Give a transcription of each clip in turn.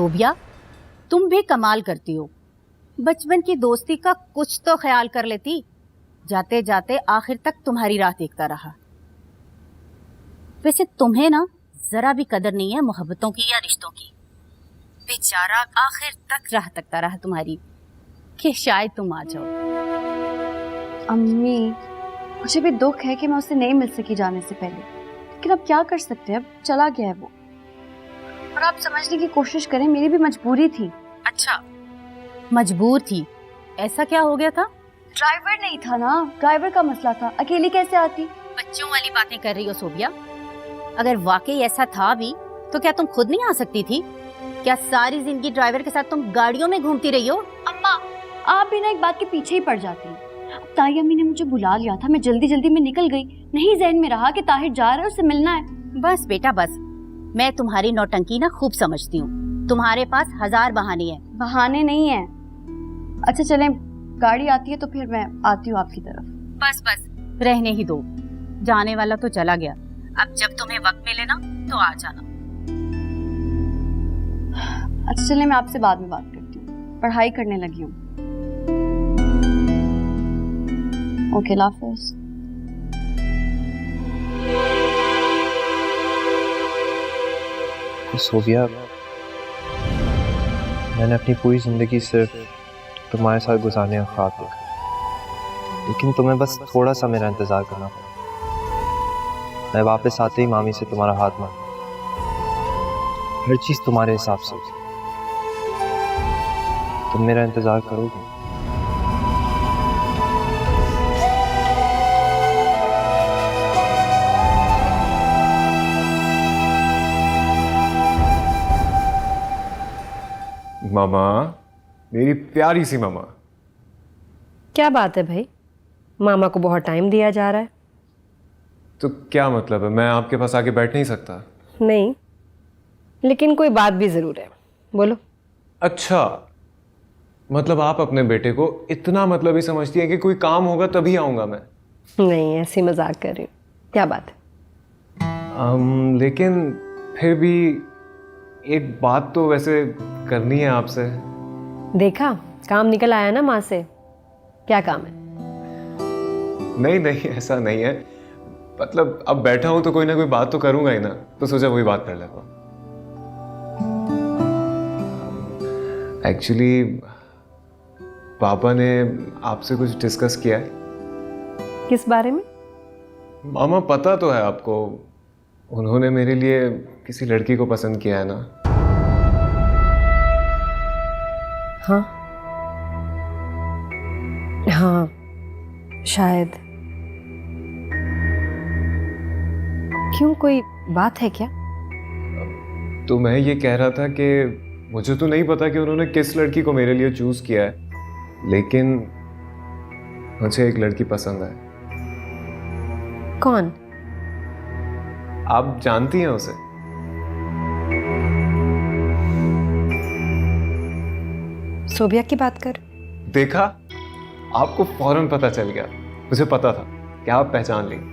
शोभिया, तुम भी कमाल करती हो। बचपन की दोस्ती का कुछ तो ख्याल कर लेती। जाते जाते आखिर तक तुम्हारी राह देखता रहा। वैसे तुम्हें ना जरा भी कदर नहीं है मोहब्बतों की या रिश्तों की। बेचारा आखिर तक राह तकता रहा तुम्हारी कि शायद तुम आ जाओ। अम्मी, मुझे भी दुख है कि मैं उससे नहीं मिल सकी जाने से पहले, लेकिन अब क्या कर सकते हैं, अब चला गया है वो। और आप समझने की कोशिश करें, मेरी भी मजबूरी थी। अच्छा, मजबूर थी? ऐसा क्या हो गया था? ड्राइवर नहीं था ना, ड्राइवर का मसला था। अकेली कैसे आती? बच्चों वाली बातें कर रही हो शोभिया। अगर वाकई ऐसा था भी तो क्या तुम खुद नहीं आ सकती थी? क्या सारी जिंदगी ड्राइवर के साथ तुम गाड़ियों में घूमती रही हो? अम्मा, आप भी ना एक बात के पीछे ही पड़ जाती हैं। अब ताई अम्मी ने मुझे बुला लिया था, मैं जल्दी जल्दी में निकल गई। नहीं ज़हन में रहा कि ताहिर जा रहा है, उससे मिलना है। बस बेटा बस, मैं तुम्हारी नौटंकी ना खूब समझती हूँ। तुम्हारे पास 1000 बहाने हैं। बहाने नहीं है। अच्छा चलें, गाड़ी आती है तो फिर मैं आती हूँ आपकी तरफ। बस बस, रहने ही दो। जाने वाला तो चला गया। अब जब तुम्हें वक्त मिले ना तो आ जाना। अच्छा चलें, मैं आपसे बाद में बात करती हूँ, पढ़ाई करने लगी हूँ। ओके, अल्लाह हाफ़िज़। शोभिया, मैंने अपनी पूरी जिंदगी सिर्फ तुम्हारे साथ गुजारने का ख्वाब देखा, लेकिन तुम्हें बस थोड़ा सा मेरा इंतजार करना पड़ा। मैं वापस आते ही मामी से तुम्हारा हाथ मांगा। हर चीज तुम्हारे हिसाब से। तुम मेरा इंतजार करोगे? मामा, मेरी प्यारी सी मामा। क्या बात है भाई, मामा को बहुत टाइम दिया जा रहा है। तो क्या मतलब है, मैं आपके पास आके बैठ नहीं सकता? नहीं, लेकिन कोई बात भी जरूर है, बोलो। अच्छा, मतलब आप अपने बेटे को इतना मतलब ही समझती हैं कि कोई काम होगा तभी आऊंगा मैं? नहीं, ऐसी मजाक कर रही हूँ। क्या बात है? लेकिन फिर भी एक बात तो वैसे करनी है आपसे। देखा, काम निकल आया ना माँ से। क्या काम है? नहीं नहीं, ऐसा नहीं है। मतलब अब बैठा हूं तो कोई ना कोई बात तो करूंगा ही ना, तो सोचा वही बात कर लेता हूं। एक्चुअली पापा ने आपसे कुछ डिस्कस किया है। किस बारे में? मामा, पता तो है आपको, उन्होंने मेरे लिए किसी लड़की को पसंद किया है ना। हाँ हाँ, शायद। क्यों, कोई बात है क्या? तो मैं ये कह रहा था कि मुझे तो नहीं पता कि उन्होंने किस लड़की को मेरे लिए चूज किया है, लेकिन मुझे एक लड़की पसंद है। कौन? आप जानती हैं उसे? शोभिया की बात कर। देखा, आपको फौरन पता चल गया। मुझे पता था कि आप पहचान लेंगे।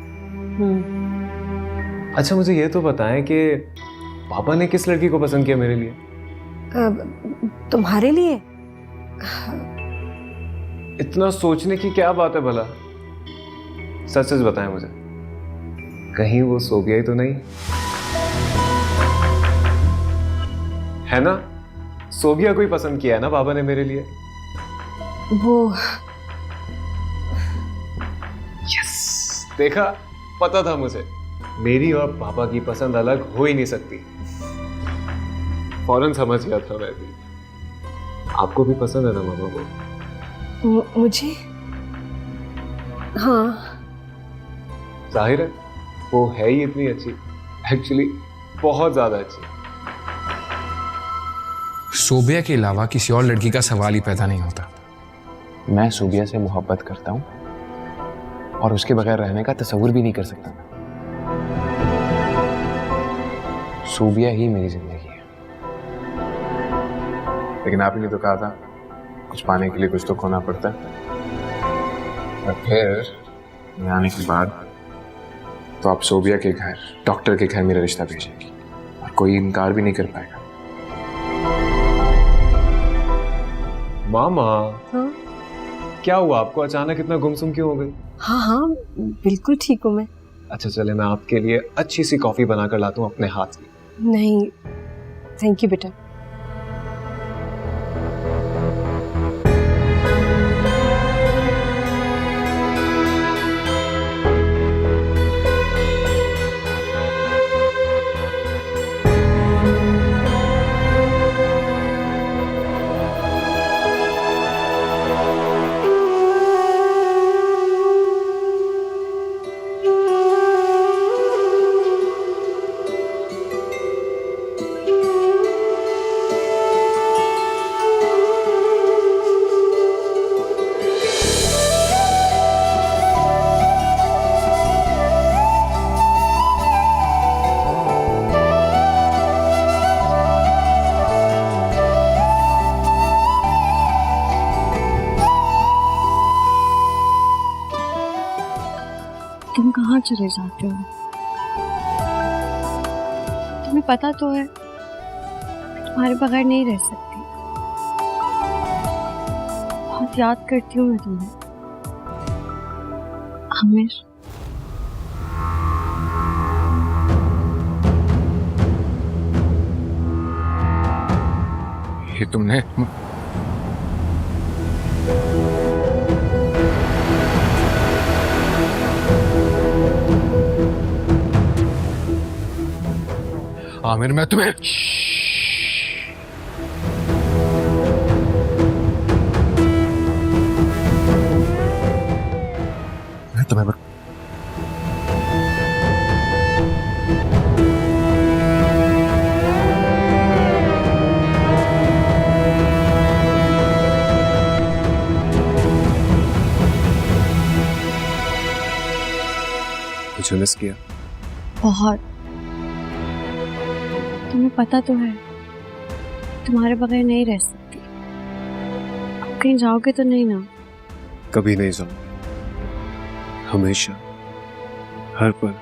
अच्छा, मुझे ये तो बताएं कि पापा ने किस लड़की को पसंद किया मेरे लिए? तुम्हारे लिए? इतना सोचने की क्या बात है भला? सच सच बताएं मुझे, कहीं वो शोभिया ही तो नहीं है ना? शोभिया को ही पसंद किया है ना पापा ने मेरे लिए? वो यस, देखा, पता था मुझे। मेरी और पापा की पसंद अलग हो ही नहीं सकती। फौरन समझ गया था मैं भी। आपको भी पसंद है ना मामा को? मुझे? हाँ। जाहिर है, वो है ही इतनी अच्छी। एक्चुअली बहुत ज्यादा अच्छी। शोभिया के अलावा किसी और लड़की का सवाल ही पैदा नहीं होता। मैं शोभिया से मोहब्बत करता हूँ और उसके बगैर रहने का तसव्वुर भी नहीं कर सकता। शोभिया ही मेरी जिंदगी है। लेकिन आपने तो कहा था, कुछ पाने के लिए कुछ तो खोना पड़ता है। और फिर मैं आने के बाद तो आप शोभिया के घर, डॉक्टर के घर मेरा रिश्ता भेजेंगी और कोई इनकार भी नहीं कर पाएगा। मामा, हाँ क्या हुआ आपको? अचानक इतना गुमसुम क्यों हो गई? हाँ हाँ बिल्कुल ठीक हूँ मैं। अच्छा चले, मैं आपके लिए अच्छी सी कॉफी बनाकर लाता हूँ अपने हाथ की। नहीं थैंक यू बेटा। तुम कहाँ चले जाते हो? तुम्हें पता तो है तुम्हारे बगैर नहीं रह सकती। बहुत याद करती हूँ मैं तुम्हें आमिर। ये तुमने आमिर, मैं तुम्हें कुछ मिस किया? बहुत। तुम्हें पता तो है तुम्हारे बगैर नहीं रह सकती। अब कहीं जाओगे तो नहीं ना? कभी नहीं जाऊंगा, हमेशा हर पल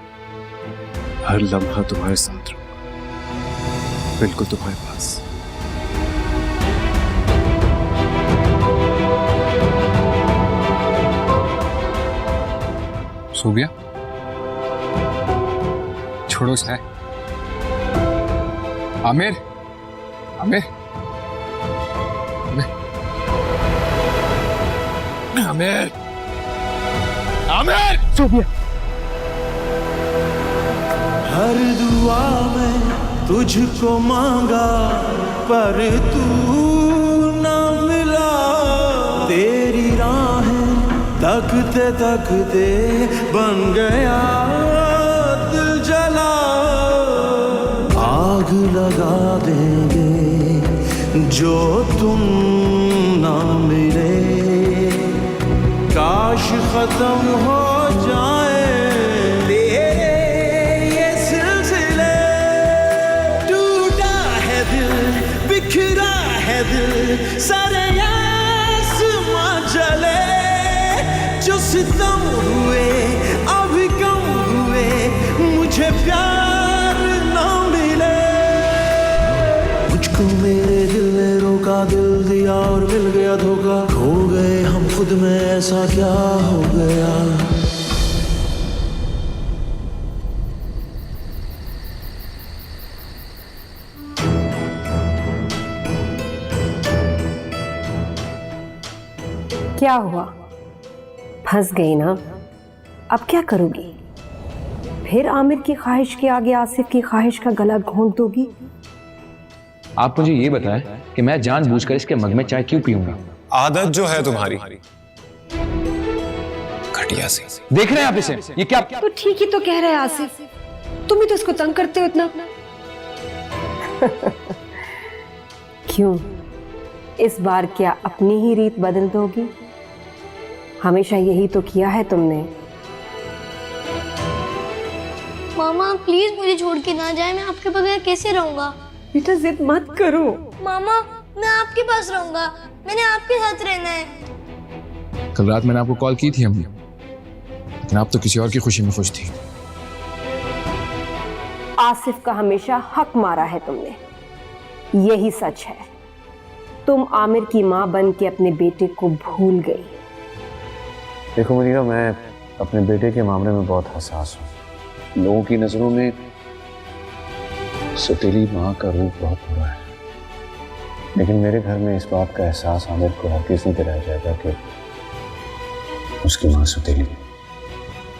हर लम्हा तुम्हारे साथ रहूंगा, बिल्कुल तुम्हारे पास। सो गया? छोड़ो उसे। आमिर, आमिर, आमिर, आमिर, सो गया। हर दुआ में तुझको मांगा पर तू ना मिला। तेरी राहें तकते तकते बन गया दिल जला। आग लगा देंगे जो तुम ना मिले। काश खत्म हो जाए तेरे ये सिलसिले। टूटा है दिल, बिखरा है दिल, सारे आसमां जले। जो सितम हुए अभी कम हुए, मुझे प्यार ना मिले। मुझको मेरे दिल ने रोका, दिल दिया और मिल गया धोखा। खो गए हम खुद में, ऐसा क्या हो गया। क्या हुआ? फंस गई ना? अब क्या करोगी? फिर आमिर की ख्वाहिश के आगे आसिफ की ख्वाहिश का गला घोंट दोगी? आप मुझे ये बताएं कि मैं जानबूझकर इसके मग में चाय क्यों पीऊंगा? आदत जो है तुम्हारी घटिया सी। देख रहे हैं आप इसे? ये क्या? तो ठीक ही तो कह रहे हैं आसिफ, तुम ही तो इसको तंग करते हो इतना। क्यों, इस बार क्या अपनी ही रीत बदल दोगी? हमेशा यही तो किया है तुमने। मामा प्लीज मुझे छोड़ के ना जाए, मैं आपके बगैर कैसे रहूंगा। बेटा जिद मत करो। मामा मैं आपके पास रहूंगा, मैंने आपके साथ रहना है। कल रात मैंने आपको कॉल की थी अम्मी, लेकिन आप तो किसी और की खुशी में खुश थी। आसिफ का हमेशा हक मारा है तुमने, यही सच है। तुम आमिर की माँ बन के अपने बेटे को भूल गई। देखो मुनीरा, मैं अपने बेटे के मामले में बहुत हसास हूँ। लोगों की नजरों में सतीली माँ का रूप बहुत बुरा है, लेकिन मेरे घर में इस बात का एहसास आमिर को हरगिज़ नहीं दिलाया जाएगा कि उसकी माँ सतीली है।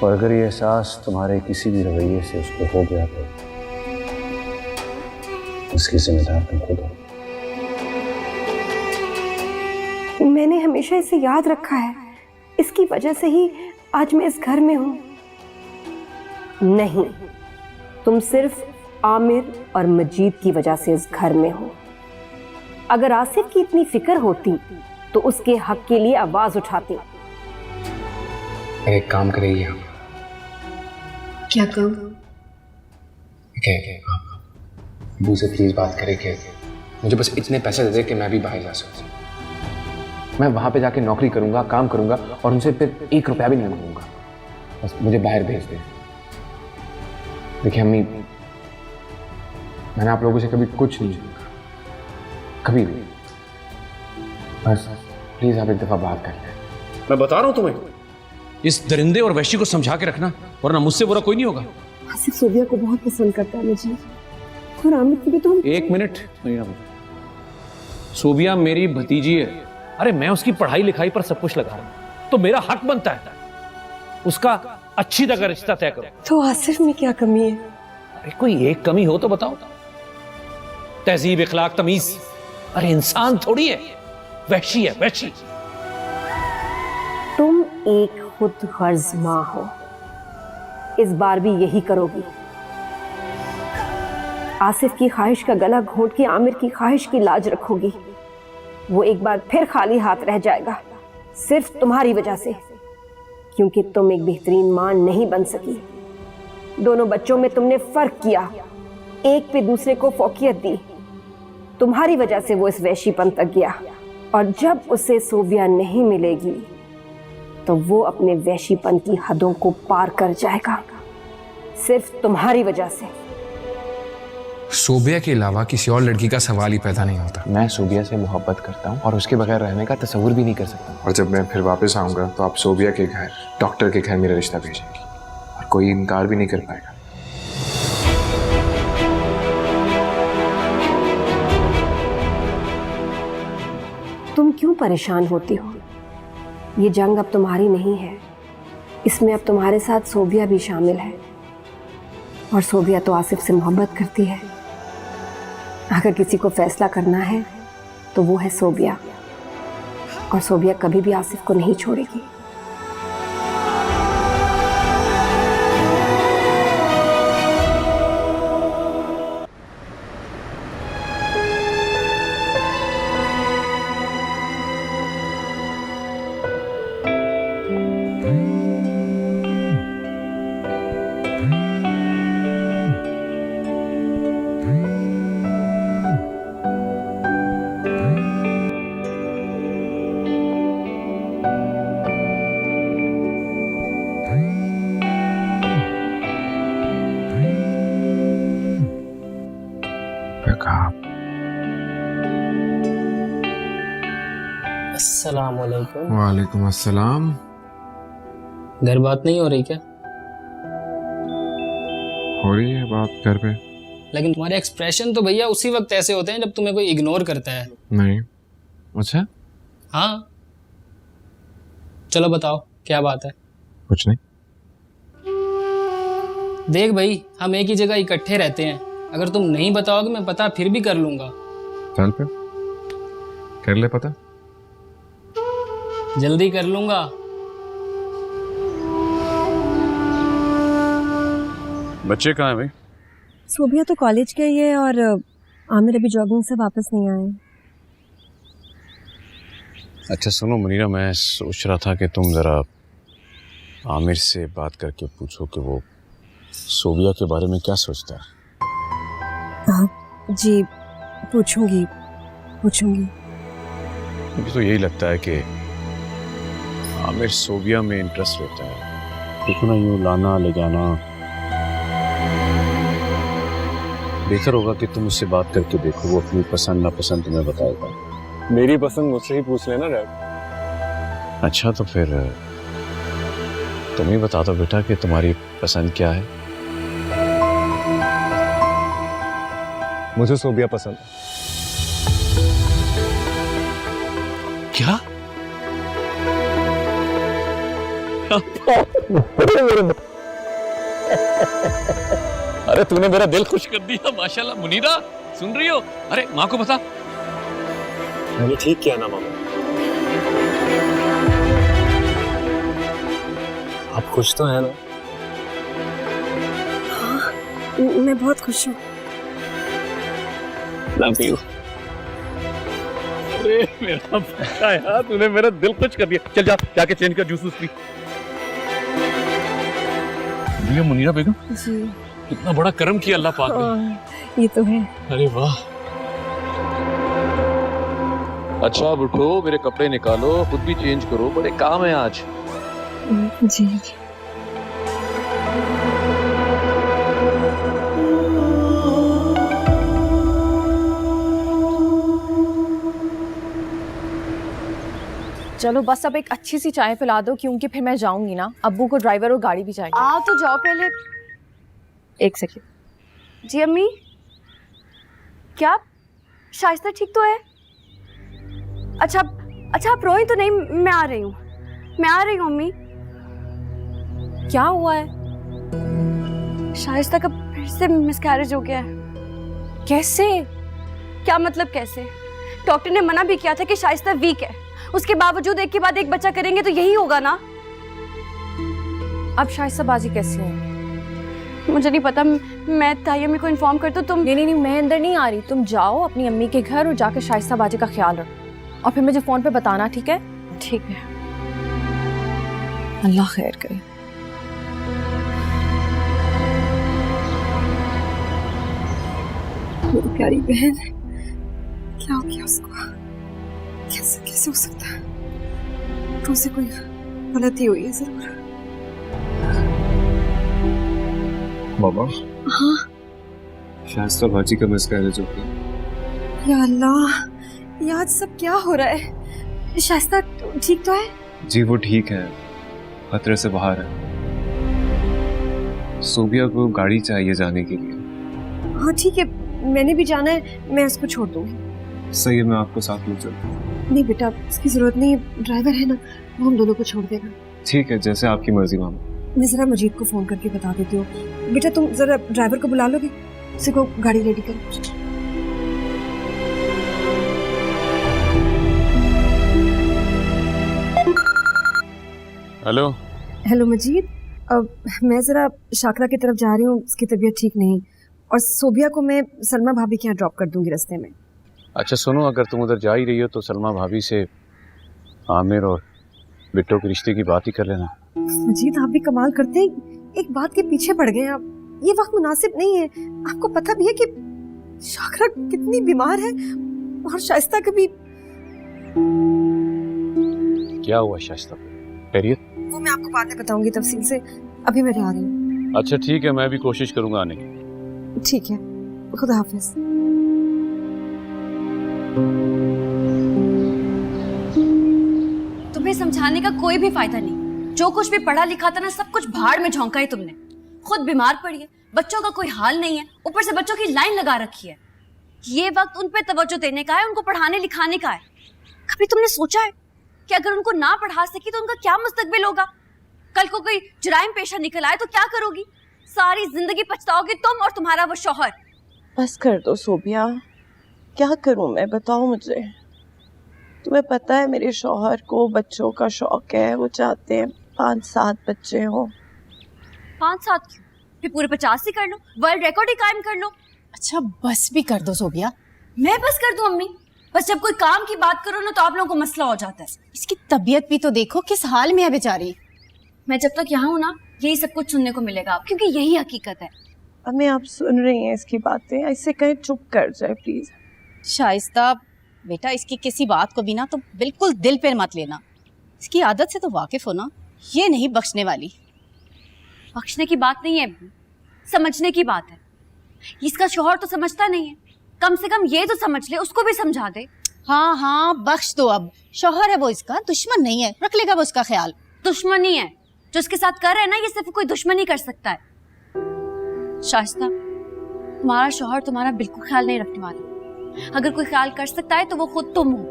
और अगर ये एहसास तुम्हारे किसी भी रवैये से उसको हो गया तो उसकी जिम्मेदार तुम खुद हो। मैंने हमेशा इसे याद रखा है, इसकी वजह से ही आज मैं इस घर में हूं। नहीं, तुम सिर्फ आमिर और मजीद की वजह से इस घर में हो। अगर आसिफ की इतनी फिक्र होती तो उसके हक के लिए आवाज उठाती। एक काम करेगी आप। क्या करूं? अबू से प्लीज बात करे कि मुझे बस इतने पैसे दे दे कि मैं भी बाहर जा सकूं। मैं वहां पे जाके नौकरी करूंगा, काम करूंगा और उनसे फिर 1 रुपया भी नहीं मांगूंगा। बस मुझे बाहर भेज दे। देखिए अम्मी, मैंने आप लोगों से कभी कुछ नहीं मांगा, कभी नहीं। बस प्लीज आप एक दफा बात कर लें। मैं बता रहा हूं तुम्हें, इस दरिंदे और वैश्य को समझा के रखना, वरना मुझसे बुरा कोई नहीं होगा। आसिफ सोबिया को बहुत पसंद करता है मुझे, और आमिर की भी तो। 1 मिनट। सोबिया मेरी भतीजी है। अरे मैं उसकी पढ़ाई लिखाई पर सब कुछ लगा रहा हूं, तो मेरा हक बनता है उसका अच्छी तरह रिश्ता तय करो। तो आसिफ में क्या कमी है? अरे कोई एक कमी हो तो बताओ। तहजीब, इखलाक, तमीज। अरे इंसान थोड़ी है, वहशी है, वहशी। तुम एक खुद गर्ज माँ हो, इस बार भी यही करोगी। आसिफ की ख्वाहिश का गला घोंट के आमिर की ख्वाहिश की लाज रखोगी। वो एक बार फिर खाली हाथ रह जाएगा, सिर्फ तुम्हारी वजह से, क्योंकि तुम एक बेहतरीन मां नहीं बन सकी। दोनों बच्चों में तुमने फर्क किया, एक पे दूसरे को फौकियत दी। तुम्हारी वजह से वो इस वैशीपन तक गया, और जब उसे सोबिया नहीं मिलेगी तो वो अपने वैशीपन की हदों को पार कर जाएगा, सिर्फ तुम्हारी वजह से। सोबिया के अलावा किसी और लड़की का सवाल ही पैदा नहीं होता। मैं सोबिया से मोहब्बत करता हूँ और उसके बगैर रहने का तस्वुर भी नहीं कर सकता। और जब मैं फिर वापस आऊंगा तो आप सोबिया के घर, डॉक्टर के घर मेरा रिश्ता भेजेंगी और कोई इनकार भी नहीं कर पाएगा। तुम क्यों परेशान होती हो? ये जंग अब तुम्हारी नहीं है, इसमें अब तुम्हारे साथ सोबिया भी शामिल है। और सोबिया तो आसिफ से मोहब्बत करती है। अगर किसी को फैसला करना है तो वो है सोबिया, और सोबिया कभी भी आसिफ को नहीं छोड़ेगी। अस्सलामुअलैकुम। वालेकुम अस्सलाम। घर बात नहीं हो रही क्या? हो रही है बात घर पे। लेकिन तुम्हारे एक्सप्रेशन तो भैया उसी वक्त ऐसे होते हैं जब तुम्हें कोई इग्नोर करता है। नहीं। अच्छा, हाँ चलो बताओ क्या बात है। कुछ नहीं। देख भाई, हम एक ही जगह इकट्ठे रहते हैं, अगर तुम नहीं बताओगे मैं पता फिर भी कर लूंगा। चल पे कर ले पता। जल्दी कर लूंगा। बच्चे कहाँ हैं भाई? सोबिया तो कॉलेज गई है और आमिर अभी जॉगिंग से वापस नहीं आए। अच्छा सुनो मुनीरा, मैं सोच रहा था कि तुम जरा आमिर से बात करके पूछो कि वो सोबिया के बारे में क्या सोचता है। जी पूछूंगी। मुझे तो यही लगता है कि आमिर सोबिया में इंटरेस्ट लेता है, देखो ना यूँ लाना ले जाना। बेहतर होगा कि तुम उससे बात करके देखो, वो अपनी पसंद नापसंद तुम्हें बताएगा। मेरी पसंद मुझसे ही पूछ लेना डैड। अच्छा तो फिर तुम ही बता दो बेटा कि तुम्हारी पसंद क्या है। मुझे सोबिया पसंद है। क्या? अरे तूने मेरा दिल खुश कर दिया, माशाल्लाह। मुनीरा सुन रही हो? अरे माँ को बता। मैंने ठीक किया ना मामा। आप खुश तो हैं ना? हाँ, मैं बहुत खुश हूँ। Love you. अरे मेरा बच्चा यार, तूने मेरा दिल खुश कर दिया। चल जा, जाके चेंज कर, जूस पी। भैया मुनीरा बेगम जी, कितना बड़ा कर्म किया अल्लाह पाक ने। ये तो है। अरे वाह। अच्छा अब उठो, मेरे कपड़े निकालो, खुद भी चेंज करो, बड़े काम है आज। जी। चलो बस अब एक अच्छी सी चाय पिला दो, क्योंकि फिर मैं जाऊंगी ना। अब्बू को ड्राइवर और गाड़ी भी चाहिए। आ तो जाओ पहले। एक सेकंड। जी अम्मी, क्या शाइस्ता ठीक तो है? अच्छा अच्छा, आप रोई तो नहीं? मैं आ रही हूँ, मैं आ रही हूँ अम्मी। क्या हुआ है? शाइस्ता का फिर से मिसकैरेज हो गया है। कैसे? क्या मतलब कैसे? डॉक्टर ने मना भी किया था कि शाइस्ता वीक है, उसके बावजूद एक के बाद एक बच्चा करेंगे तो यही होगा ना। अब शाइस्ता बाजी कैसे है? मुझे नहीं पता, मैं ताई अम्मी को इन्फॉर्म कर दूं? तुम नहीं, मैं अंदर नहीं आ रही। तुम जाओ अपनी अम्मी के घर और जाकर शाइस्ता बाजी का ख्याल रखो, और फिर मुझे फोन पे बताना, ठीक है? ठीक है। अल्लाह खैर करे। मेरी प्यारी बहन, क्या हो गया उसको? कैसे कैसे हो सकता है? तो उसे कोई गलती हुई है जरूर। मामा, हाँ शाइस्ता बाजी का मिसकैरेज हो गया। या अल्लाह, ये आज सब क्या हो रहा है? शाइस्ता ठीक तो है? जी वो ठीक है, खतरे से बाहर है। सोबिया को गाड़ी चाहिए जाने के लिए। हाँ ठीक है, मैंने भी जाना है, मैं उसको छोड़ दूंगी। सही है, मैं आपको साथ ले चलता हूँ। नहीं बेटा, इसकी जरूरत नहीं है, ड्राइवर है ना, वो हम दोनों को छोड़ देगा। ठीक है, जैसे आपकी मर्जी मामा। मैं जरा मजीद को फोन करके बता देती हूँ। बेटा तुम जरा ड्राइवर को बुला लोगे, उसी को गाड़ी रेडी करो। हेलो। हेलो मजीद, मैं जरा शाकरा की तरफ जा रही हूँ, उसकी तबीयत ठीक नहीं, और सोबिया को मैं सलमा भाभी के यहाँ ड्रॉप कर दूंगी रास्ते में। अच्छा सुनो, अगर तुम उधर जा ही रही हो तो सलमा भाभी से आमिर और बिट्टो के रिश्ते की बात ही कर लेना। मजीद आप भी कमाल करते हैं, एक बात के पीछे पड़ गए आप। ये वक्त मुनासिब नहीं है। आपको पता भी है कि शाकरा कितनी बीमार है, और शाइस्ता कभी। क्या हुआ शाइस्ता को? खैरियत? वो मैं आपको बाद में बताऊंगी तफसील से, अभी मैं जा रही हूँ। अच्छा ठीक है, मैं भी कोशिश करूंगा आने की। ठीक है, खुदा हाफिज। तुम्हें समझाने का कोई भी फायदा नहीं। जो कुछ भी पढ़ा लिखा था ना, सब कुछ भाड़ में झोंका है तुमने। खुद बीमार पड़ी है, बच्चों का कोई हाल नहीं है, ऊपर से बच्चों की लाइन लगा रखी है। ये वक्त उन पे तवज्जो देने का है, उनको पढ़ाने लिखाने का है। कभी तुमने सोचा है कि अगर उनको ना पढ़ा सकी तो उनका क्या मुस्तकबिल होगा? कल को कोई जुराइम पेशा निकल आए तो क्या करोगी? सारी जिंदगी पछताओगी तुम और तुम्हारा वो शौहर। बस कर दो सोबिया, क्या करूं मैं, बताओ मुझे। तुम्हें पता है मेरे शौहर को बच्चों का शौक है, वो चाहते हैं 5-7 बच्चे हों। 5-7 क्यों? फिर पूरे 50 ही कर लो, वर्ल्ड रिकॉर्ड ही कायम कर लो। अच्छा बस भी कर दो सोबिया। मैं बस कर दूं अम्मी? बस जब कोई काम की बात करो ना तो आप लोगों को मसला हो जाता है। इसकी तबीयत भी तो देखो किस हाल में है बेचारी। मैं जब तक यहाँ हूँ ना, यही सब कुछ सुनने को मिलेगा, क्योंकि यही हकीकत है। अम्मी आप सुन रही हैं इसकी बातें, ऐसे कहीं चुप कर जाए प्लीज। शाइस्ता बेटा, इसकी किसी बात को भी ना तो बिल्कुल दिल पे मत लेना। इसकी आदत से तो वाकिफ हो ना, ये नहीं बख्शने वाली। बख्शने की बात नहीं है, समझने की बात है। इसका शौहर तो समझता नहीं है, कम से कम ये तो समझ ले, उसको भी समझा दे। हाँ हाँ बख्श दो, अब शौहर है वो इसका, दुश्मन नहीं है, रख लेगा वो उसका ख्याल। दुश्मन नहीं है जो उसके साथ कर रहे हैं ना, ये सिर्फ कोई दुश्मन ही कर सकता है। शाइस्ता, तुम्हारा शौहर तुम्हारा बिल्कुल ख्याल नहीं रखने वाला। अगर कोई ख्याल कर सकता है तो वो खुद तुम हो।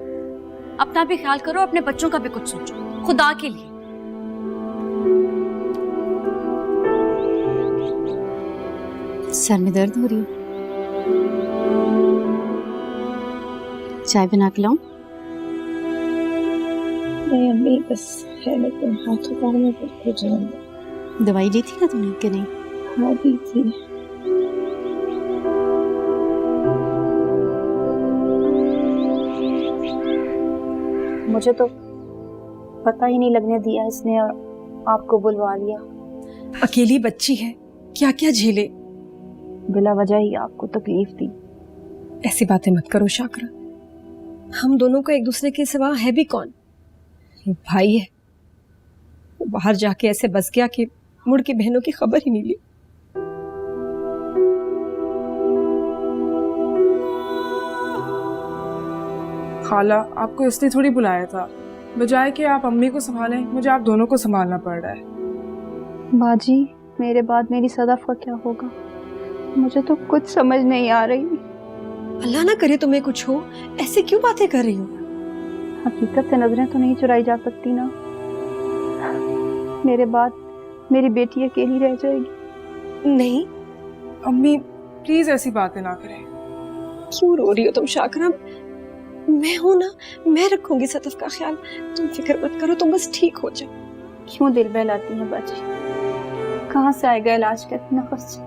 अपना भी ख्याल करो, अपने बच्चों का भी कुछ सोचो, खुदा के लिए। सर में दर्द हो रही है, चाय बना के लाऊं? नहीं अम्मी, बस है लेकिन हाथों पैर में बिल्कुल जलन। दवाई ली थी ना तुमने कि नहीं? हाँ दी थी। मुझे तो पता ही नहीं लगने दिया इसने, आपको बुलवा लिया। अकेली बच्ची है, क्या क्या झेले। बिला वजह ही आपको तकलीफ दी। ऐसी बातें मत करो शाकरा, हम दोनों का एक दूसरे के सिवा है भी कौन? ये भाई है, वो बाहर जाके ऐसे बस गया कि मुड़ के बहनों की खबर ही नहीं ली। खाला, आपको इसलिए थोड़ी बुलाया था, बजाय कि आप अम्मी को संभालें, मुझे आप दोनों को संभालना पड़ रहा है। बाजी, मेरे बाद मेरी सदफ का क्या होगा? मुझे तो कुछ समझ नहीं आ रही। अल्लाह ना करे तुम्हें कुछ हो, ऐसे क्यों बातें कर रही हो? हकीकत से नजरें तो नहीं चुराई जा सकती ना। मेरे बाद मेरी बेटी अकेली रह जाएगी। नहीं अम्मी प्लीज ऐसी बातें ना करें। क्यों रो रही हो तुम शाकरा? मैं हूं ना, मैं रखूंगी सदफ का ख्याल, तुम फिक्र मत करो, तुम बस ठीक हो जाओ। क्यों दिल बहलाती है बाजी? कहाँ से आएगा इलाज का इतना खर्च?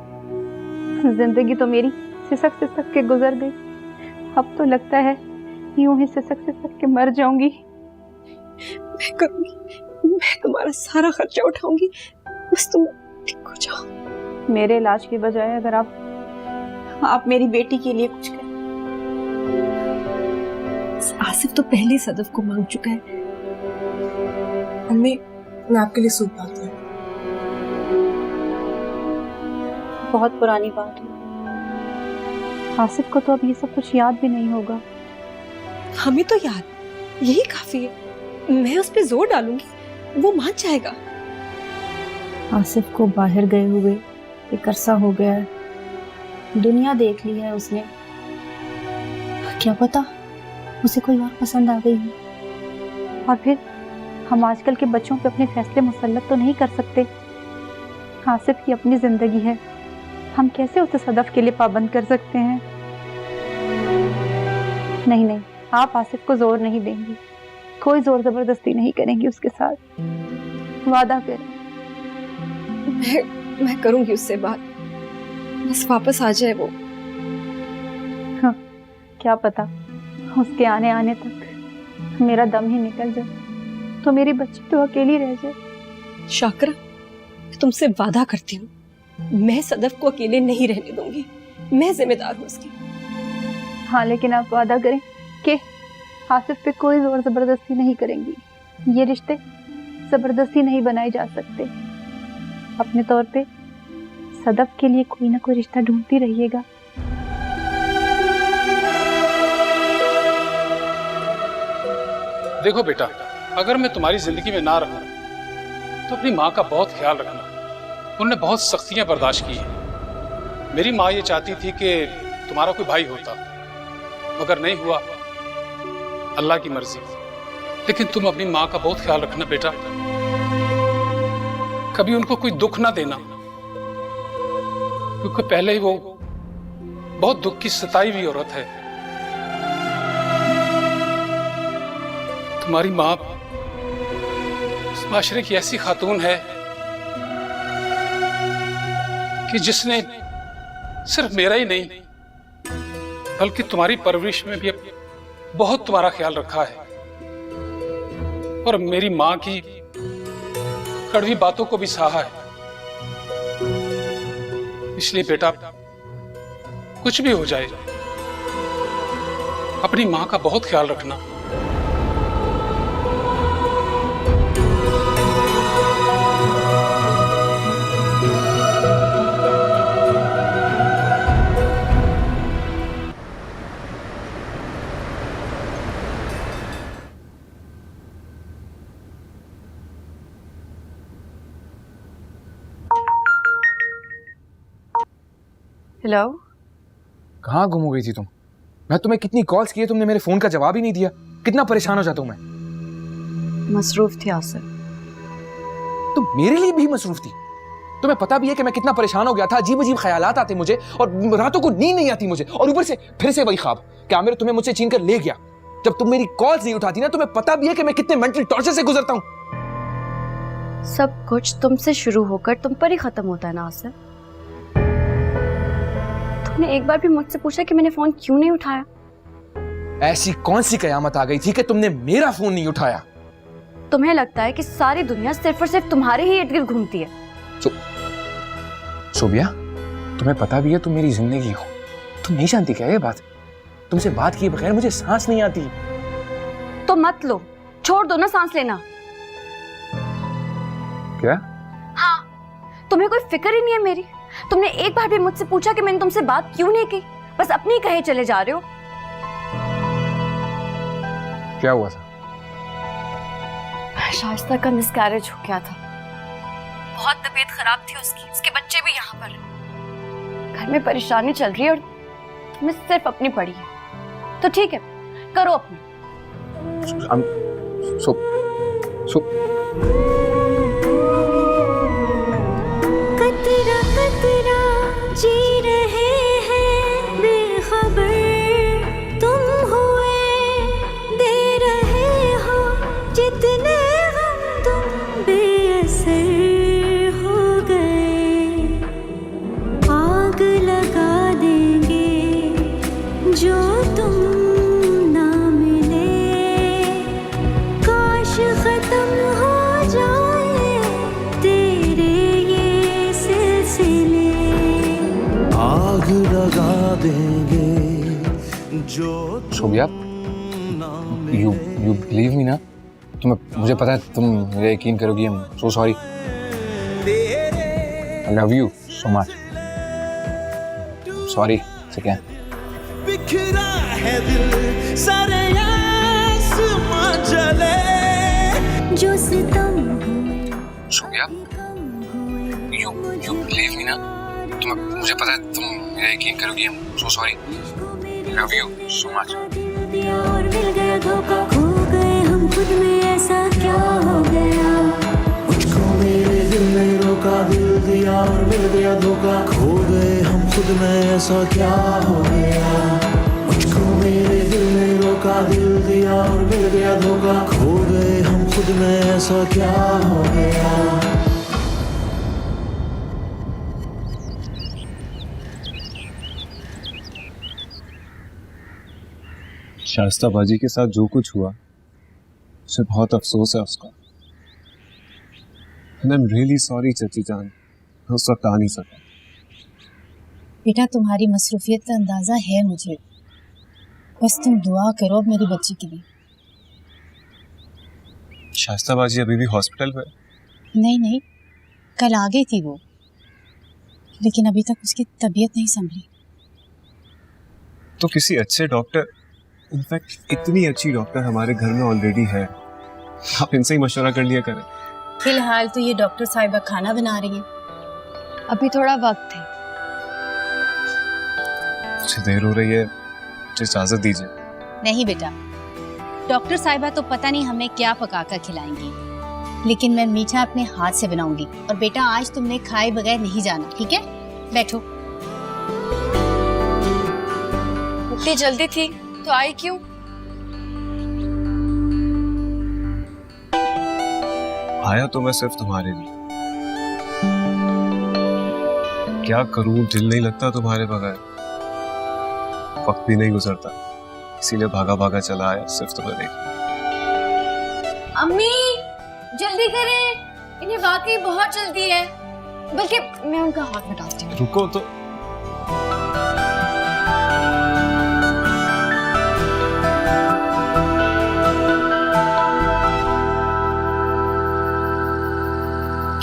जिंदगी तो मेरी सिसक सिसक के गुजर गई, अब तो लगता है यूं ही सिसक सिसक के मर जाऊंगी। मैं करूंगी, मैं तुम्हारा सारा खर्चा उठाऊंगी, बस तुम ठीक हो जाओ। मेरे इलाज की बजाय अगर आप मेरी बेटी के लिए कुछ करें। आसिफ तो पहले सदफ को मांग चुका है। अम्मी, मैं आपके लिए सूप लाती हूँ। बहुत पुरानी बात है, आसिफ को तो अब ये सब कुछ याद भी नहीं होगा। हमें तो याद, यही काफी है। मैं उस पर जोर डालूंगी, वो मान जाएगा। आसिफ को बाहर गए हुए एक अरसा हो गया है, दुनिया देख ली है उसने। क्या पता उसे कोई और पसंद आ गई हो। और फिर हम आजकल के बच्चों पे अपने फैसले मुसल्लत तो नहीं कर सकते। आसिफ की अपनी जिंदगी है, हम कैसे उसे सदफ के लिए पाबंद कर सकते हैं? नहीं नहीं, आप आसिफ को जोर नहीं देंगी, कोई जोर जबरदस्ती नहीं करेंगी उसके साथ, वादा करें। मैं करूंगी उससे बात, बस वापस आ जाए वो। हाँ, क्या पता उसके आने आने तक मेरा दम ही निकल जाए तो मेरी बच्ची तो अकेली रह जाए। शाकरा, मैं तुमसे वादा करती हूँ, मैं सदफ को अकेले नहीं रहने दूंगी, मैं जिम्मेदार हूँ उसकी। हाँ, लेकिन आप वादा करें कि आसिफ पे कोई जोर जबरदस्ती नहीं करेंगी। ये रिश्ते जबरदस्ती नहीं बनाए जा सकते। अपने तौर पे सदफ के लिए कोई ना कोई रिश्ता ढूंढती रहिएगा। देखो बेटा, अगर मैं तुम्हारी जिंदगी में ना रहूं तो अपनी माँ का बहुत ख्याल रखना। उन्होंने बहुत सख्तियां बर्दाश्त की हैं। मेरी माँ ये चाहती थी कि तुम्हारा कोई भाई होता, मगर नहीं हुआ, अल्लाह की मर्जी। लेकिन तुम अपनी माँ का बहुत ख्याल रखना बेटा, कभी उनको कोई दुख ना देना, क्योंकि पहले ही वो बहुत दुख की सताई हुई औरत है। तुम्हारी माँ इस माशरे की ऐसी खातून है कि जिसने सिर्फ मेरा ही नहीं बल्कि तुम्हारी परवरिश में भी बहुत तुम्हारा ख्याल रखा है, और मेरी माँ की कड़वी बातों को भी सहा है। इसलिए बेटा, कुछ भी हो जाए, अपनी माँ का बहुत ख्याल रखना। हेलो। कहाँ गुम हो गई थी तुम? मैं तुम्हें कितनी कॉल्स किए, तुमने मेरे फोन का जवाब ही नहीं दिया। कितना परेशान हो जाता हूँ मैं। मसरूफ थी आसिफ। तुम मेरे लिए भी मसरूफ थी। तुम्हें पता भी है कि मैं कितना परेशान हो गया था। अजीब अजीब ख्यालात आते मुझे और रातों को नींद नहीं आती मुझे, और ऊपर से फिर से वही ख्वाब कि आमिर तुम्हें मुझसे छीन कर ले गया। जब तुम मेरी कॉल्स नहीं उठाती ना, तुम्हें पता भी है कि मैं कितने मेंटल टॉर्चर से गुजरता हूँ। सब कुछ तुमसे शुरू होकर तुम पर ही खत्म होता है ना आसिफ। तुमने एक बार भी मुझसे पूछा कि मैंने फोन क्यों नहीं उठाया? ऐसी कौन सी कयामत आ गई थी कि तुमने मेरा फोन नहीं उठाया? तुम्हें लगता है कि सारी दुनिया सिर्फ और सिर्फ तुम्हारे ही इर्द गिर्द घूमती है। शोभिया, तुम्हें पता भी है तुम मेरी जिंदगी हो। तुम नहीं जानती क्या ये बात? तुमसे बात किए बगैर मुझे सांस नहीं आती। तो मत लो, छोड़ दो ना सांस लेना। क्या? हाँ, तुम्हें कोई फिक्र ही नहीं है मेरी। तुमने एक बार भी मुझसे पूछा कि मैंने तुमसे बात क्यों नहीं की? बस अपनी कहे चले जा रहे हो। क्या हुआ था? शाइस्ता का मिसकैरेज हो गया था। बहुत तबीयत खराब थी उसकी, उसके बच्चे भी यहाँ पर। घर में परेशानी चल रही है और तुम्हें सिर्फ अपनी पड़ी है। तो ठीक है, करो अपनी। कतरा कतरा जी रहे हैं बेखबर तुम हुए, दे रहे हो जितने हम तुम बेअसर हो गए। आग लगा देंगे जो तुम ना मिले, काश खत्म हो जाए तेरे ये सिलसिले। आग लगा देंगे जो शोभिया, यू बिलीव मी ना? मुझे पता है तुम मुझे यकीन करोगी। I'm so sorry. I love you so much. Sorry, ठीक है? बिखरा है दिल सारे आसमां जले जो सितम शोभिया, you believe me ना? मुझे पता है तुम मुझे यकीन करोगी। I'm so sorry. I love you so much. और मिल गया धोखा, खो गए हम खुद में, ऐसा क्या हो गया? मुझको मेरे दिल ने रोका, दिल दिया और मिल गया धोखा। खो गए हम खुद में, ऐसा क्या हो गया? मुझको मेरे दिल ने रोका, दिल दिया और मिल गया धोखा। खो गए हम खुद में, ऐसा क्या हो गया? शाइस्ता बाजी के साथ जो कुछ हुआ, उसे बहुत अफसोस है उसका। And I'm really sorry चाची जान, मैं उस वक्त आ नहीं सका। बेटा, तुम्हारी मसरूफियत का अंदाजा है मुझे। बस तुम दुआ करो अब मेरी बच्ची के लिए। शाइस्ता बाजी अभी भी हॉस्पिटल में? नहीं, कल आ गई थी वो, लेकिन अभी तक उसकी तबीयत नहीं संभली। तो किसी अच्छे डॉक्टर, इनफैक्ट इतनी अच्छी डॉक्टर हमारे घर में ऑलरेडी है, आप इनसे ही मशवरा कर लिया करें। फिलहाल तो ये डॉक्टर साहिबा खाना बना रही हैं। अभी थोड़ा वक्त है। मुझे देर हो रही है, मुझे इजाजत दीजिए। नहीं बेटा, डॉक्टर साहिबा तो पता नहीं हमें क्या पकाकर खिलाएंगी, लेकिन मैं मीठा अपने हाथ से बनाऊंगी। और बेटा, आज तुमने खाए बगैर नहीं जाना, ठीक है? बैठो। इतनी जल्दी थी तो आई क्यों? आया तो मैं सिर्फ तुम्हारे लिए। क्या करूं, दिल नहीं लगता तुम्हारे बगैर, वक्त भी नहीं गुजरता, इसीलिए भागा भागा चला आया सिर्फ तुम्हें देखने। अम्मी जल्दी करें, इन्हें वाकई बहुत जल्दी है। बल्कि मैं उनका हाथ हटाती हूँ। रुको तो।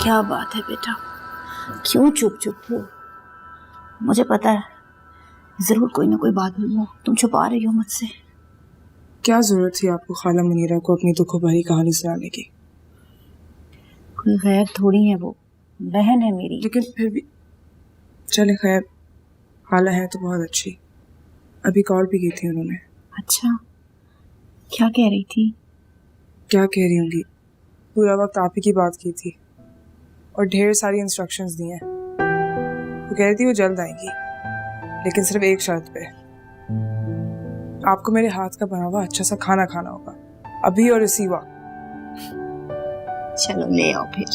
क्या बात है बेटा, क्यों चुप हो? मुझे पता है जरूर कोई ना कोई बात हुई हो, तुम छुपा रही हो मुझसे। क्या जरूरत थी आपको खाला मुनीरा को अपनी दुखों भरी कहानी सुनाने की? कोई गैर थोड़ी है वो, बहन है मेरी। लेकिन फिर भी चले खैर, खाला है तो बहुत अच्छी। अभी कॉल भी की थी उन्होंने। अच्छा, क्या कह रही थी? क्या कह रही होंगी, पूरा वक्त आप ही की बात की थी और ढेर सारी इंस्ट्रक्शंस दी हैं। वो कह रही थी वो जल्द आएंगी, लेकिन सिर्फ एक शर्त पे, आपको मेरे हाथ का बना हुआ अच्छा सा खाना खाना होगा, अभी और इसी वक्त। चलो ले आओ फिर।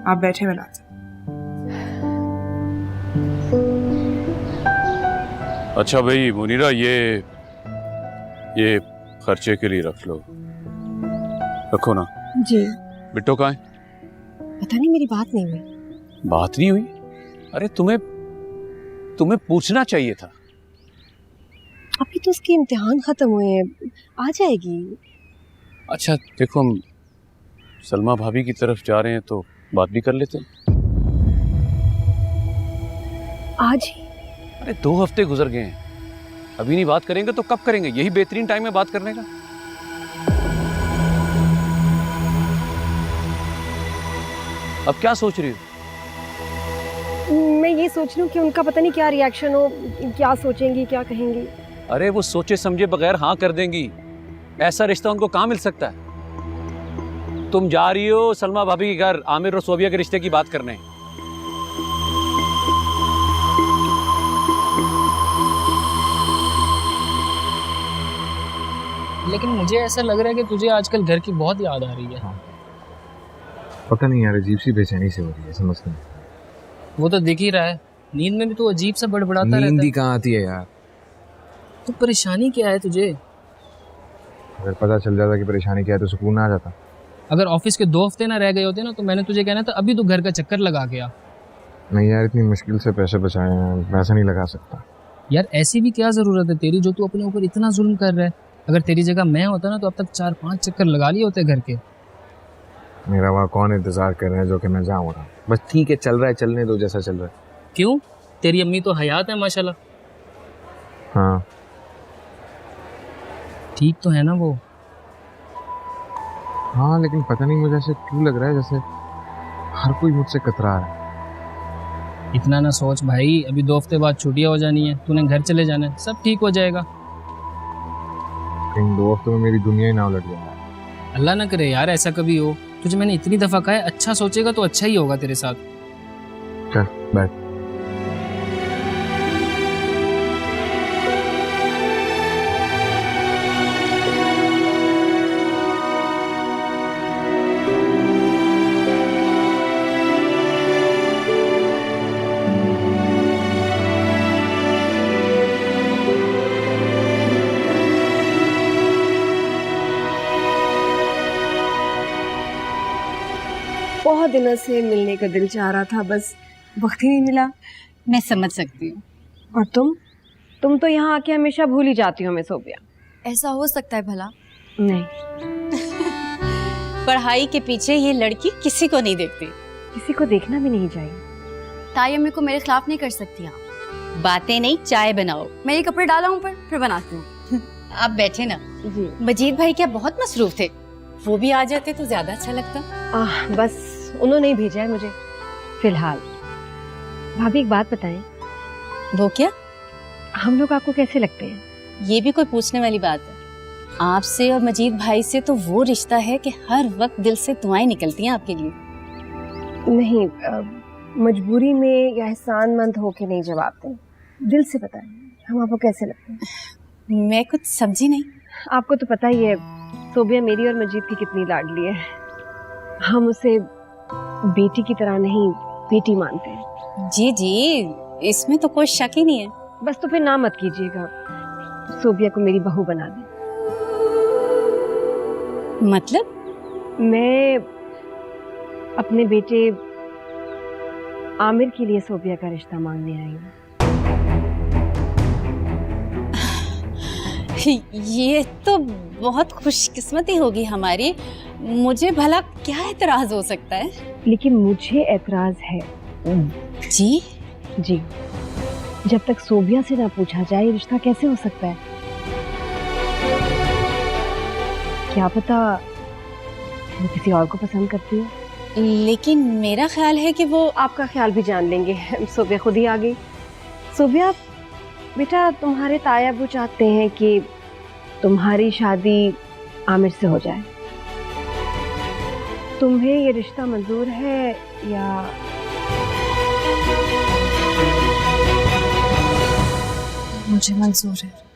आप बैठे, मैं लाती। अच्छा भाई मुनीरा, ये खर्चे के लिए रख लो, रखो ना। जी। बिट्टो कहाँ है? पता नहीं, मेरी बात नहीं हुई। बात नहीं हुई? अरे तुम्हें पूछना चाहिए था। अभी तो उसके इम्तिहान खत्म हुए हैं, आ जाएगी। अच्छा देखो, हम सलमा भाभी की तरफ जा रहे हैं तो बात भी कर लेते हैं। आज ही? अरे 2 हफ्ते गुजर गए हैं, अभी नहीं बात करेंगे तो कब करेंगे? यही बेहतरीन टाइम है बात करने का। अब क्या सोच रही हो? मैं ये सोच रही हूँ कि उनका पता नहीं क्या रिएक्शन हो, क्या सोचेंगी, क्या कहेंगी। अरे वो सोचे समझे बगैर हाँ कर देंगी, ऐसा रिश्ता उनको कहाँ मिल सकता है? तुम जा रही हो सलमा भाभी के घर आमिर और सोबिया के रिश्ते की बात करने। लेकिन मुझे ऐसा लग रहा है कि तुझे आजकल घर की बहुत याद आ रही है। पता नहीं यार, अजीब सी बेचैनी से हो रही है, समझ नहीं। वो तो दिख ही रहा है, नींद में भी तो अजीब सा बड़बड़ाता रहता है। नींद ही कहाँ आती है यार। तो परेशानी क्या है तुझे? अगर पता चल जाता कि परेशानी क्या है तो सुकून आ जाता। अगर ऑफिस के 2 हफ्ते ना रह गए होते ना तो मैंने तुझे कहना था अभी तो घर का चक्कर लगा के आ। नहीं यार, इतनी मुश्किल से पैसे बचाए हैं, पैसा नहीं लगा सकता। यार ऐसी भी क्या जरूरत है तेरी, जो तू अपने ऊपर इतना जुल्म कर रहा है? अगर तेरी जगह मैं होता ना तो अब तक 4-5 चक्कर लगा लिए होते घर के। मेरा वहाँ कौन इंतजार कर रहे हैं जो कि मैं जाऊँगा? बस ठीक है, चल रहा है, चलने दो जैसा चल रहा है। क्यों? तेरी अम्मी तो हयात है माशाल्लाह। हाँ ठीक तो है ना वो? हाँ, लेकिन पता नहीं मुझे ऐसे क्यों लग रहा है जैसे हर कोई मुझसे कतरा रहा है। इतना ना सोच भाई, अभी 2 हफ्ते बाद छुट्टियां हो जानी है, तूने घर चले जाना है, सब ठीक हो जाएगा। इन 2 हफ्तों में मेरी दुनिया ही ना उलट जाए। अल्लाह ना करे यार ऐसा कभी हो। तुझे मैंने इतनी दफा कहा है, अच्छा सोचेगा तो अच्छा ही होगा तेरे साथ। चल बैठ। बहुत दिनों से मिलने का दिल चाह रहा था, बस वक्त ही नहीं मिला। मैं समझ सकती हूँ। और तुम तो यहाँ आके हमेशा भूल ही जाती हो हमें सोबिया। ऐसा हो सकता है भला? नहीं। पढ़ाई के पीछे ये लड़की किसी को नहीं देखती। किसी को देखना भी नहीं चाहिए। ताई अम्मी को मेरे खिलाफ नहीं कर सकती आप। बातें नहीं, चाय बनाओ। मैं ये कपड़े डाला हूँ पर फिर बनाती हूँ। आप बैठे ना। जी। मजीद भाई क्या बहुत मसरूफ थे, वो भी आ जाते तो ज्यादा अच्छा लगता। बस उन्होंने ही भेजा है मुझे फिलहाल। भाभी एक बात बताएं। वो क्या? हम लोग आपको कैसे लगते हैं? ये भी कोई पूछने वाली बात है? आपसे और मजीद भाई से तो वो रिश्ता है कि हर वक्त दिल से दुआएं निकलती हैं आपके लिए। नहीं, मजबूरी में या एहसानमंद होके नहीं जवाब दें, दिल से बताएं हम आपको कैसे लगते हैं। मैं कुछ समझी नहीं। आपको तो पता ही है सोबिया मेरी और मजीद की कितनी लाडली है। हम उसे बेटी की तरह नहीं बेटी मानते हैं। जी जी, इसमें तो कोई शक ही नहीं है। बस तो फिर ना मत कीजिएगा, सोबिया को मेरी बहू बना दें। मतलब? मैं अपने बेटे आमिर के लिए सोबिया का रिश्ता मांगने आई हूँ। ये तो बहुत खुशकिस्मती होगी हमारी। मुझे भला क्या एतराज हो सकता है? लेकिन मुझे एतराज है। जी? जी, जब तक सोबिया से ना पूछा जाए ये रिश्ता कैसे हो सकता है? क्या पता वो किसी और को पसंद करती है। लेकिन मेरा ख्याल है कि वो आपका ख्याल भी जान लेंगे। सोबिया खुद ही आ गई। सोबिया बेटा तुम्हारे ताया अब्बू चाहते हैं कि तुम्हारी शादी आमिर से हो जाए। तुम्हें ये रिश्ता मंजूर है या? मुझे मंजूर है।